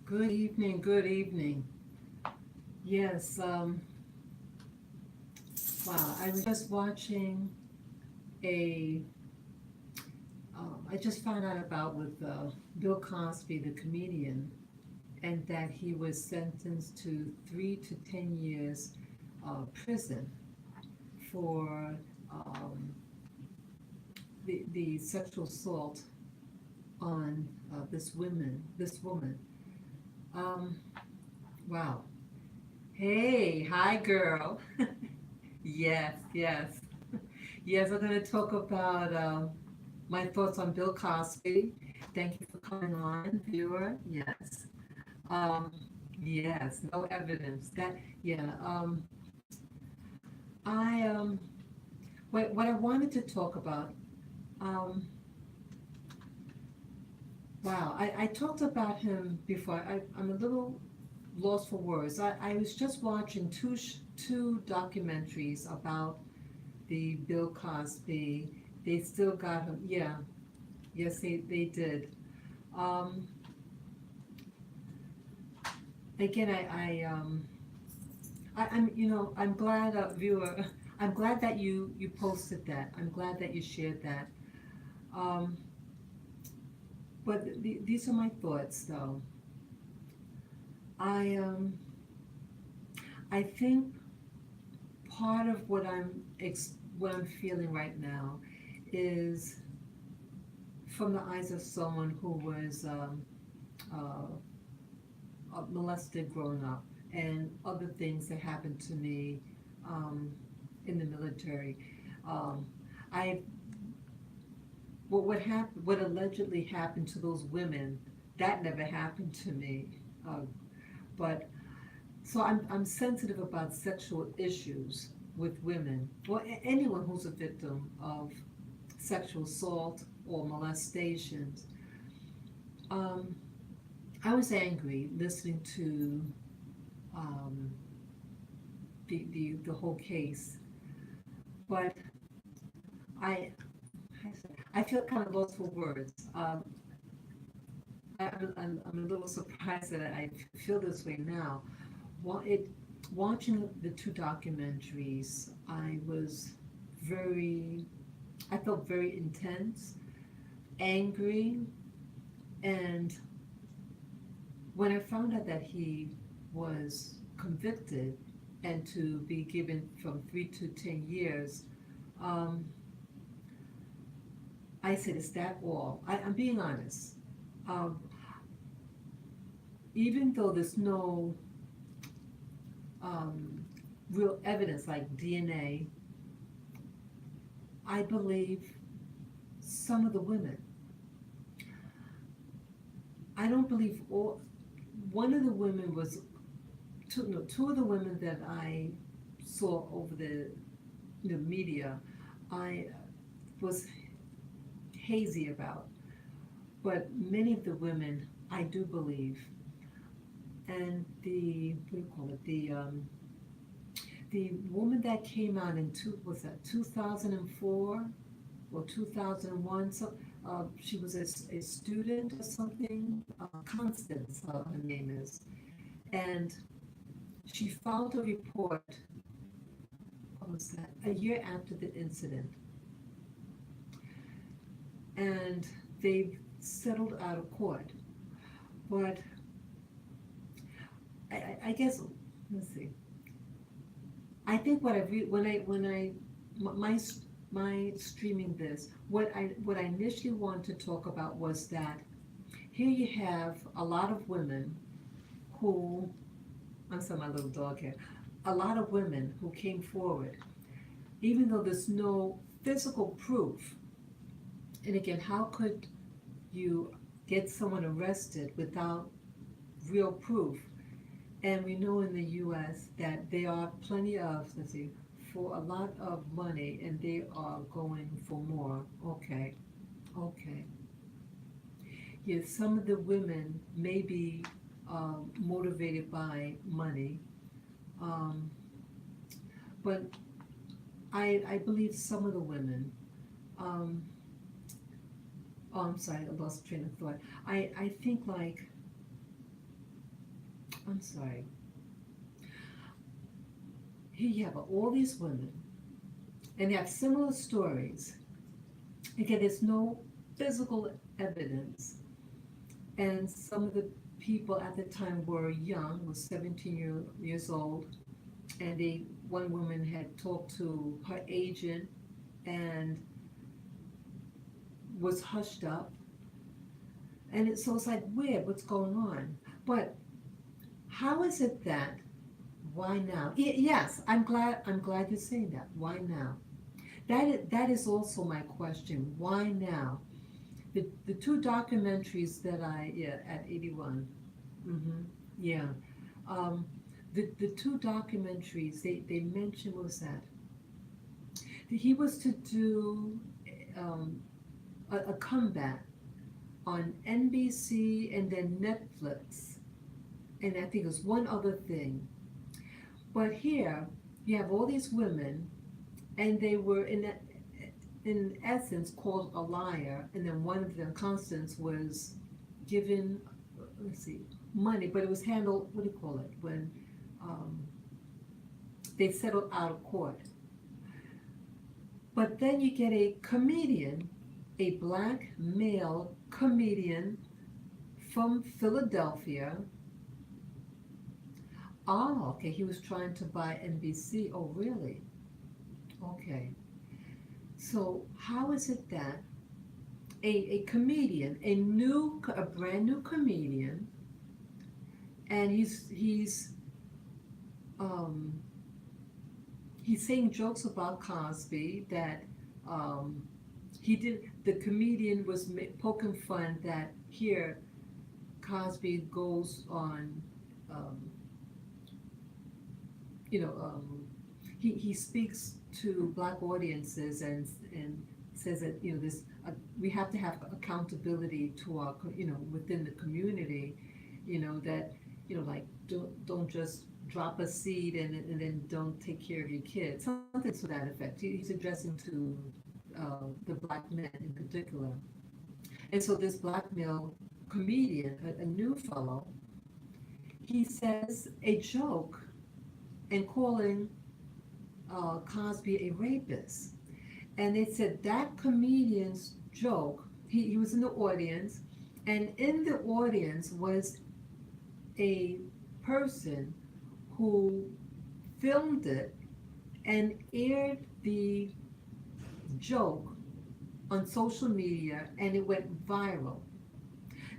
Good evening, good evening. Yes, wow, I was just watching a, I just found out about with Bill Cosby, the comedian, and that he was sentenced to 3 to 10 years prison for the sexual assault on this woman. Um, wow. Hey, hi girl. Yes, yes. Yes, I'm going to talk about my thoughts on Bill Cosby. Thank you for coming on, viewer. Yes. Um, yes, no evidence. Yeah. I, what I wanted to talk about, um, wow, I talked about him before. I'm a little lost for words. I was just watching two documentaries about the Bill Cosby. They still got him. Yeah, yes, they did. Um, again, I'm glad, viewer, I'm glad that you posted that. I'm glad that you shared that. Um, but these are my thoughts, though. I, um, I think part of what I'm feeling right now is from the eyes of someone who was uh, molested growing up, and other things that happened to me um, in the military. Um, I what allegedly happened to those women, that never happened to me. Uh, but so I'm sensitive about sexual issues with women or anyone who's a victim of sexual assault or molestations. Um, I was angry listening to um, the whole case, but I I feel kind of lost for words. I'm a little surprised that I feel this way now. It watching the two documentaries, very I felt very intense, angry, and when I found out that he was convicted and to be given from 3 to 10 years, um, I said, "Is that all?" I'm being honest. Um, Even though there's no um, real evidence like DNA, I believe some of the women. I don't believe all. One of the women was two. No, two of the women that I saw over the media, I was hazy about. But many of the women, I do believe. And what do you call it? The woman that came out in was that 2004 or 2001? So she was a student or something. Constance, her name is, and she filed a report. What was that? A year after the incident, and they settled out of court. But I guess let's see. I think what I re- when I my my streaming this, what I initially wanted to talk about was that here you have a lot of women who, I'm sorry, my little dog here, a lot of women who came forward, even though there's no physical proof. And again, how could you get someone arrested without real proof? And we know in the U.S. that there are plenty of, let's see, for a lot of money, and they are going for more. Okay, okay. Yes, some of the women may be motivated by money, um, but I believe some of the women, um, oh, I'm sorry, I lost train of thought. I think like I'm sorry. Here you have all these women, and they have similar stories. Again, there's no physical evidence, and some of the people at the time were young, was 17 years old, and one woman had talked to her agent and was hushed up, and so it's like weird, what's going on? But how is it that why now? Yes, I'm glad you're saying that. Why now? That is also my question. Why now? The two documentaries that yeah, at 81. Mm-hmm. Yeah. Um, the two documentaries they mentioned, what was that? He was to do um, a comeback on NBC and then Netflix, and I think it was one other thing. But here you have all these women, and they were in essence called a liar, and then one of them, Constance, was given, let's see, money, but it was handled, what do you call it, when um, they settled out of court. But then you get a comedian, a black male comedian from Philadelphia. Oh, okay, he was trying to buy NBC. Oh, really? Okay. So how is it that a comedian, a brand new comedian, and um, he's saying jokes about Cosby that um, the comedian was poking fun that here Cosby goes on, um, you know, he speaks to black audiences and says that this we have to have accountability to our within the community, that like don't just drop a seed and then don't take care of your kids, something to that effect. He's addressing to the black men in particular, and so this black male comedian, a new fellow, he says a joke and calling Cosby a rapist. And they said that comedian's joke, he was in the audience, and in the audience was a person who filmed it and aired the joke on social media, and it went viral.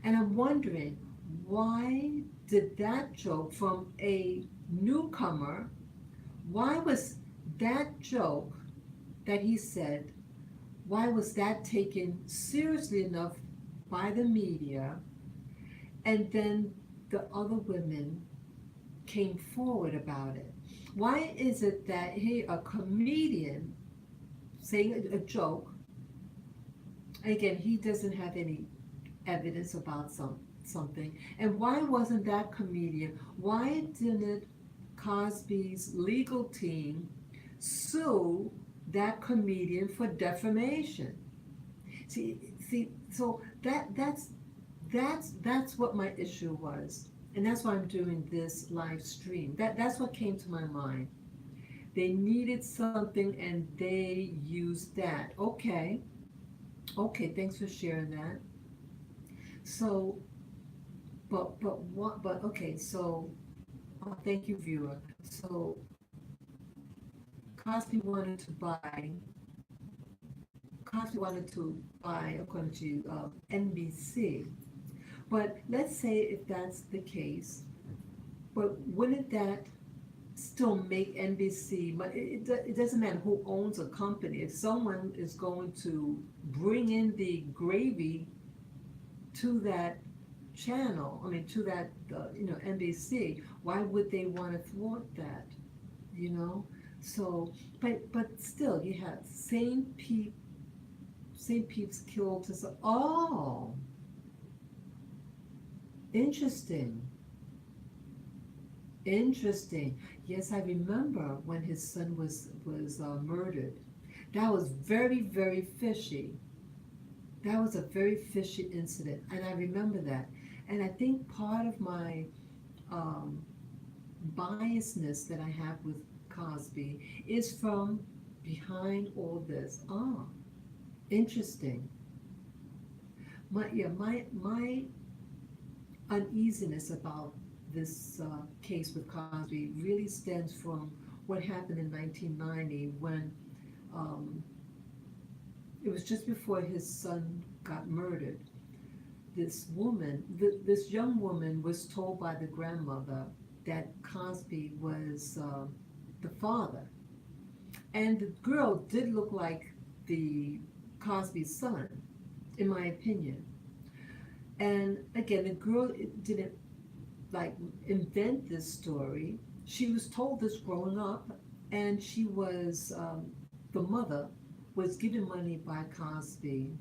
And I'm wondering, why did that joke from a newcomer, why was that joke that he said, why was that taken seriously enough by the media? And then the other women came forward about it. Why is it that a comedian saying a joke, again, he doesn't have any evidence about something, and why wasn't that comedian, why didn't Cosby's legal team sue that comedian for defamation? So that's what my issue was, and that's why I'm doing this live stream. That's what came to my mind. They needed something, and they used that. Okay, okay. Thanks for sharing that. So, what? But okay. So, thank you, viewer. So, Cosby wanted to buy Cosby wanted to buy, according to NBC. But let's say if that's the case, but wouldn't that still make NBC? But it doesn't matter who owns a company. If someone is going to bring in the gravy to that channel, I mean to that NBC, why would they want to thwart that? You know. So, but still, you have St. Pete's killed us. Oh, interesting. Interesting. Yes, I remember when his son was murdered. That was very, very fishy. That was a very fishy incident, and I remember that. And I think part of my um, biasness that I have with Cosby is from behind all this. Ah, interesting. My uneasiness about this case with Cosby really stems from what happened in 1990 when um, it was just before his son got murdered. This young woman was told by the grandmother that Cosby was the father. And the girl did look like the Cosby son, in my opinion. And again, the girl didn't like invent this story. She was told this growing up, and she was the mother was given money by Cosby,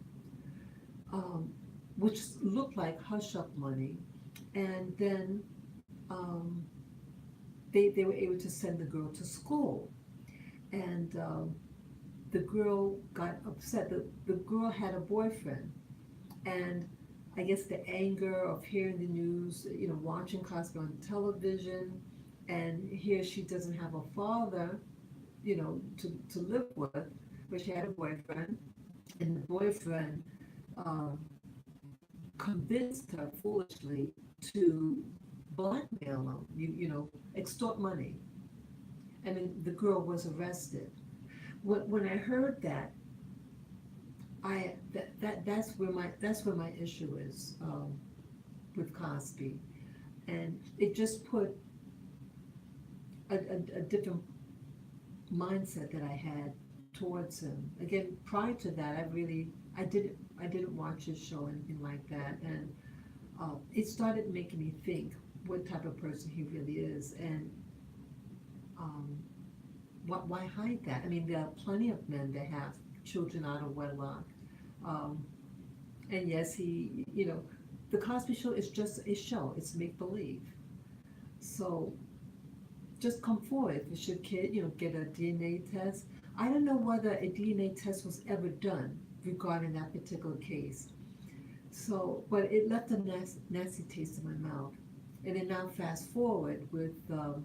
um, which looked like hush up money, and then um, they were able to send the girl to school, and the girl got upset. The girl had a boyfriend, and I guess the anger of hearing the news, watching Cosby on television, and here she doesn't have a father, to live with, but she had a boyfriend, and the boyfriend um, convinced her foolishly to blackmail him, extort money, and then the girl was arrested. When I heard that, that's where my issue is with Cosby, and it just put a different mindset that I had towards him. Again, prior to that, I didn't watch his show or anything like that, and it started making me think what type of person he really is, and um, why hide that? I mean, there are plenty of men that have children out of wedlock. Um, and yes, the Cosby Show is just a show. It's make believe. So just come forward. If it's your kid, get a DNA test. I don't know whether a DNA test was ever done regarding that particular case. So, but it left a nasty taste in my mouth. And then now fast forward with the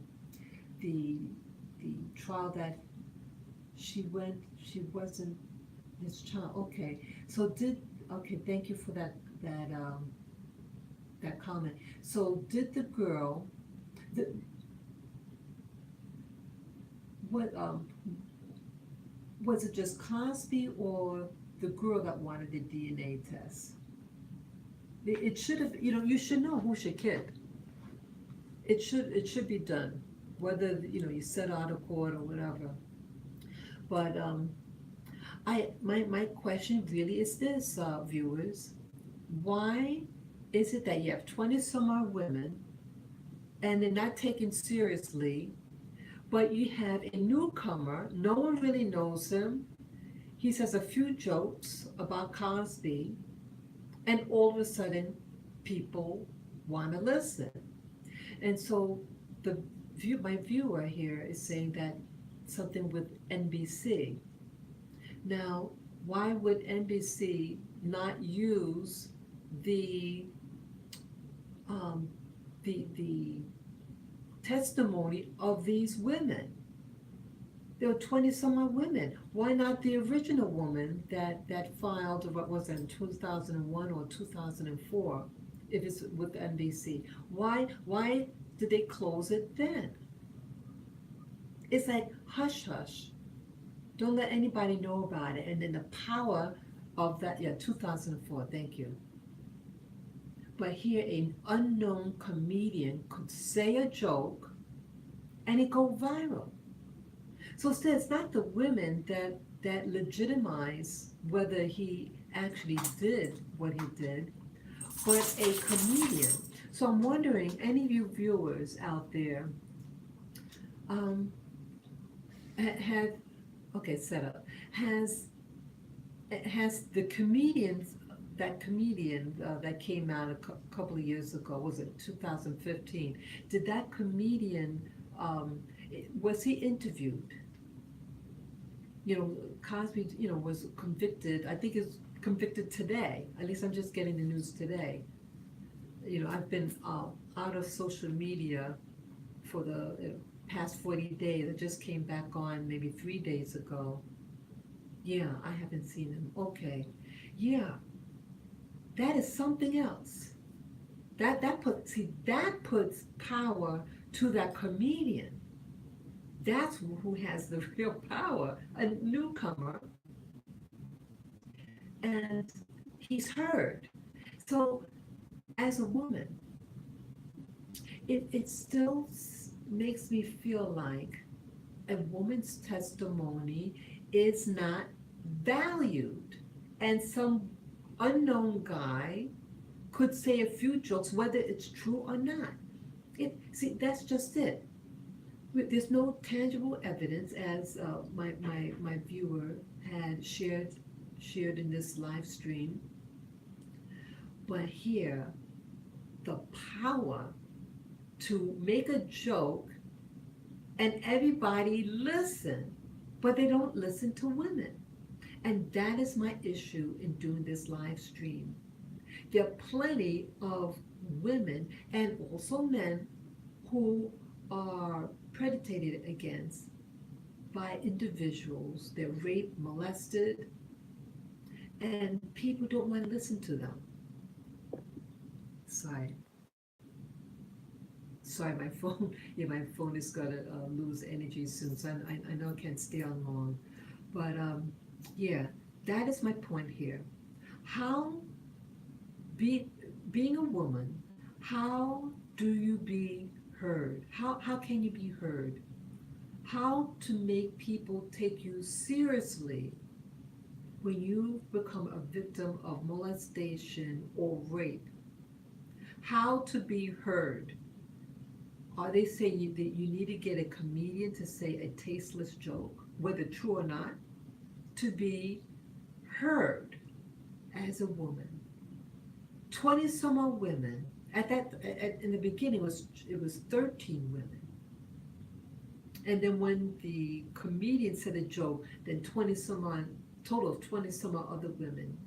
the trial that she wasn't his child. Okay, so okay, thank you for that comment. So did the girl, the, what was it just Cosby or the girl that wanted the DNA test? It should have, you should know who's your kid. It should be done, whether you set out of court or whatever. But my question really is this, viewers: why is it that you have 20 some odd women and they're not taken seriously, but you have a newcomer, no one really knows him, he says a few jokes about Cosby, and all of a sudden people want to listen? And so my viewer here is saying that something with NBC. Now, why would NBC not use the um, the testimony of these women? There were 20 some odd women. Why not the original woman that filed, what was it, in 2001 or 2004, if it's with NBC? Why did they close it then? It's like hush hush. Don't let anybody know about it. And then the power of that, yeah, 2004, thank you. But here an unknown comedian could say a joke and it go viral. So it's not the women that legitimize whether he actually did what he did, but a comedian. So I'm wondering, any of you viewers out there, um, have okay, set up. Has the comedians that comedian that came out a couple of years ago, was it 2015? Did that comedian was he interviewed? Cosby, was convicted. I think is convicted today. At least I'm just getting the news today. I've been out of social media for the past 40 days. I just came back on maybe 3 days ago. Yeah, I haven't seen him. Okay. Yeah, that is something else. That puts power to that comedian. That's who has the real power. A newcomer, and he's heard. So as a woman, it still makes me feel like a woman's testimony is not valued. And some unknown guy could say a few jokes, whether it's true or not. See, that's just it. There's no tangible evidence, as my viewer had shared in this live stream. But here, the power to make a joke and everybody listen, but they don't listen to women. And that is my issue in doing this live stream. There are plenty of women and also men who are predated against by individuals. They're raped, molested, and people don't want to listen to them. Sorry. Sorry, my phone. Yeah, my phone is gonna lose energy soon, so I know I can't stay on long. But yeah, that is my point here. How be being a woman, how do you be heard? How can you be heard? How to make people take you seriously when you become a victim of molestation or rape? How to be heard? Are they saying that you need to get a comedian to say a tasteless joke, whether true or not, to be heard as a woman? 20 some odd women. In the beginning it was 13 women. And then when the comedian said a joke, then 20 some odd, total of 20 some odd other women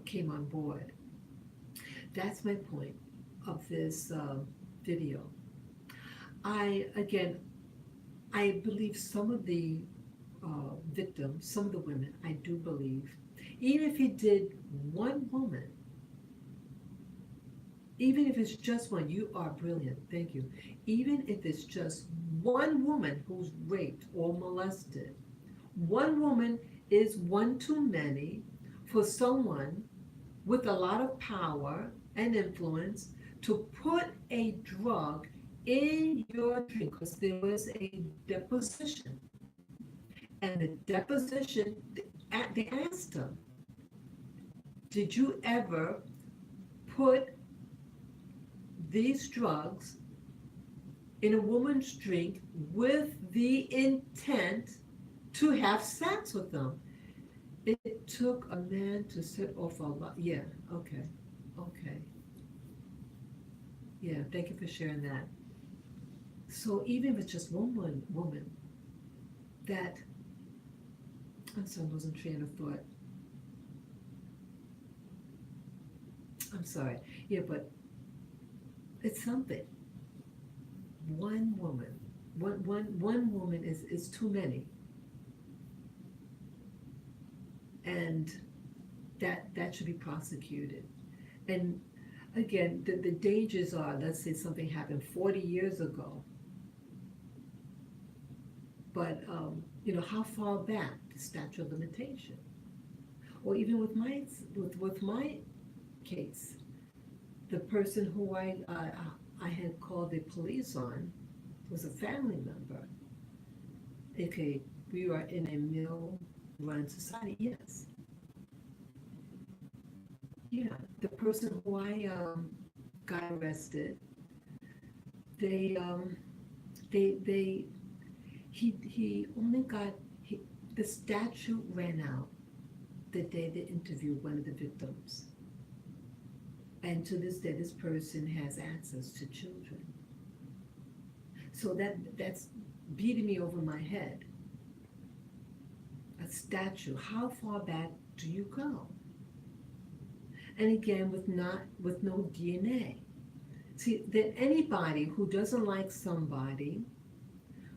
came on board. That's my point of this video. Again, I believe some of the victims, some of the women, I do believe, even if you did one woman, even if it's just one, you are brilliant, thank you. Even if it's just one woman who's raped or molested, one woman is one too many for someone with a lot of power and influence to put a drug in your drink, because there was a deposition. And the deposition, they asked him, did you ever put these drugs in a woman's drink with the intent to have sex with them? It took a man to set off a lot. Yeah, okay, okay. Yeah, thank you for sharing that. So even if it's just one woman that, I'm sorry, I losing train of thought. I'm sorry. Yeah, but it's something. One woman, one woman is too many. And that should be prosecuted. And again, the dangers are, let's say something happened 40 years ago, but how far back the statute of limitation? Or even with my case, the person who I had called the police on was a family member. Okay, we are in a male-run society. Yes, yeah. The person who I got arrested, they they he only got the statute ran out the day they interviewed one of the victims. And to this day, this person has access to children. So that's beating me over my head. A statute, how far back do you go? and again with no DNA. See, that anybody who doesn't like somebody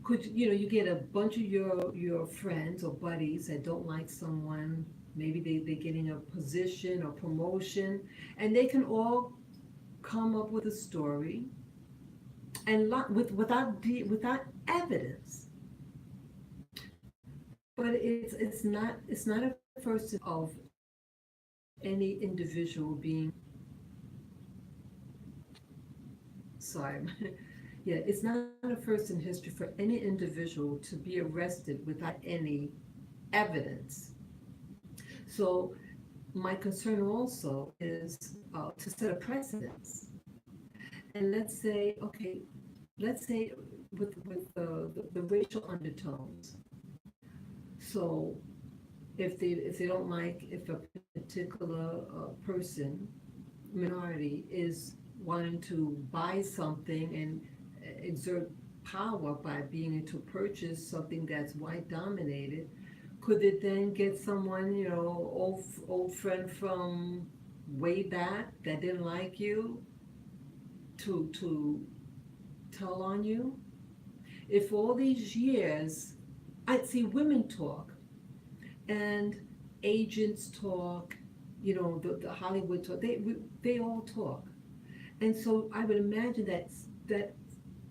could, you get a bunch of your friends or buddies that don't like someone. Maybe they're getting a position or promotion, and they can all come up with a story and without evidence. But it's not a first of any individual being, sorry, yeah, it's not a first in history for any individual to be arrested without any evidence. So my concern also is to set a precedence. And let's say with the racial undertones. So if they don't like, if a particular person, minority, is wanting to buy something and exert power by being able to purchase something that's white dominated, could it then get someone, old friend from way back that didn't like you to tell on you? If all these years, I see women talk and agents talk, the Hollywood talk, they all talk. And so I would imagine that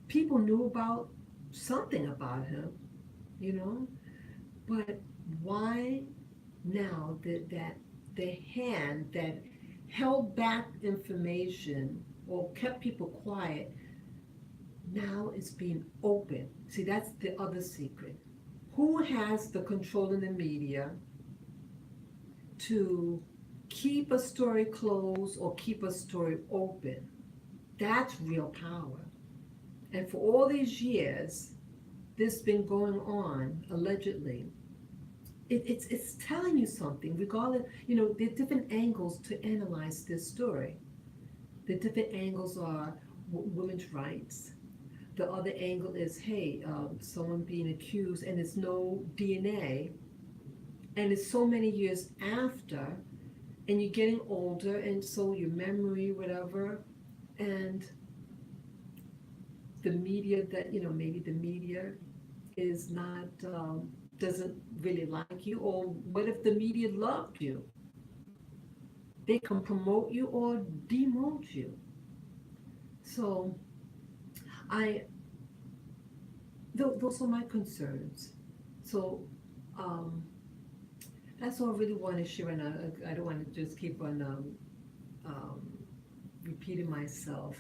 people knew about something about him, you know, but why now that the hand that held back information or kept people quiet now is being open? See, that's the other secret. Who has the control in the media to keep a story closed or keep a story open? That's real power. And for all these years, this been going on, allegedly, it's telling you something, regardless, there are different angles to analyze this story. The different angles are women's rights. The other angle is, hey, someone being accused and there's no DNA, and it's so many years after, and you're getting older, and so your memory, whatever, and the media that, maybe the media is not, doesn't really like you, or what if the media loved you? They can promote you or demote you. So I, those are my concerns. So um, that's all I really want to share, and I don't want to just keep on um, repeating myself.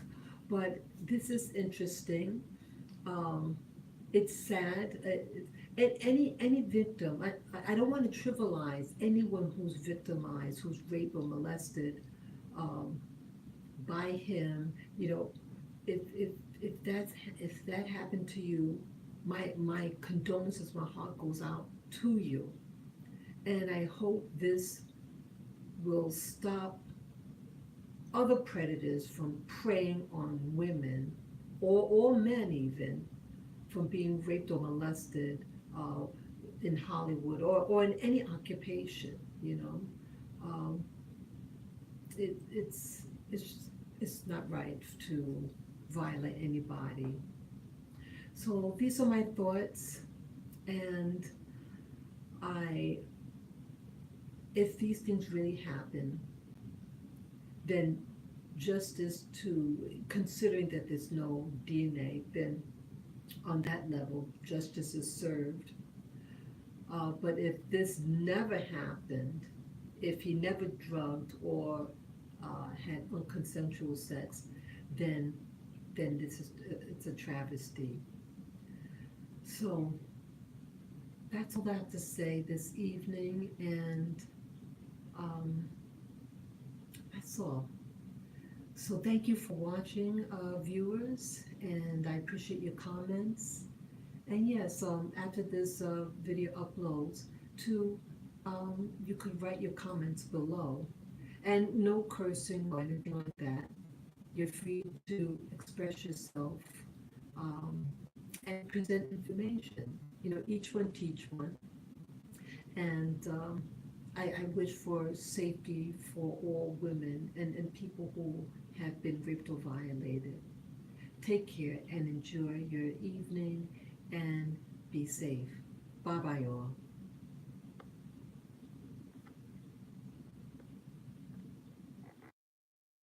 But this is interesting. Um, it's sad. And any victim, I don't want to trivialize anyone who's victimized, who's raped or molested um, by him. If if if that happened to you, my condolences, my heart goes out to you, and I hope this will stop other predators from preying on women or men even from being raped or molested uh, in Hollywood or in any occupation. Um, it's it's not right to violate anybody. So these are my thoughts, and I, if these things really happen, then justice, to considering that there's no DNA, then on that level, justice is served. But if this never happened, if he never drugged or had unconsensual sex, then this is it's a travesty. So that's all I have to say this evening, and um, that's all. So thank you for watching, viewers, and I appreciate your comments. And yes, after this video uploads, you could write your comments below, and no cursing or anything like that. You're free to express yourself um, and present information. Each one teach one, and I wish for safety for all women and people who have been raped or violated. Take care and enjoy your evening and be safe. Bye bye, y'all.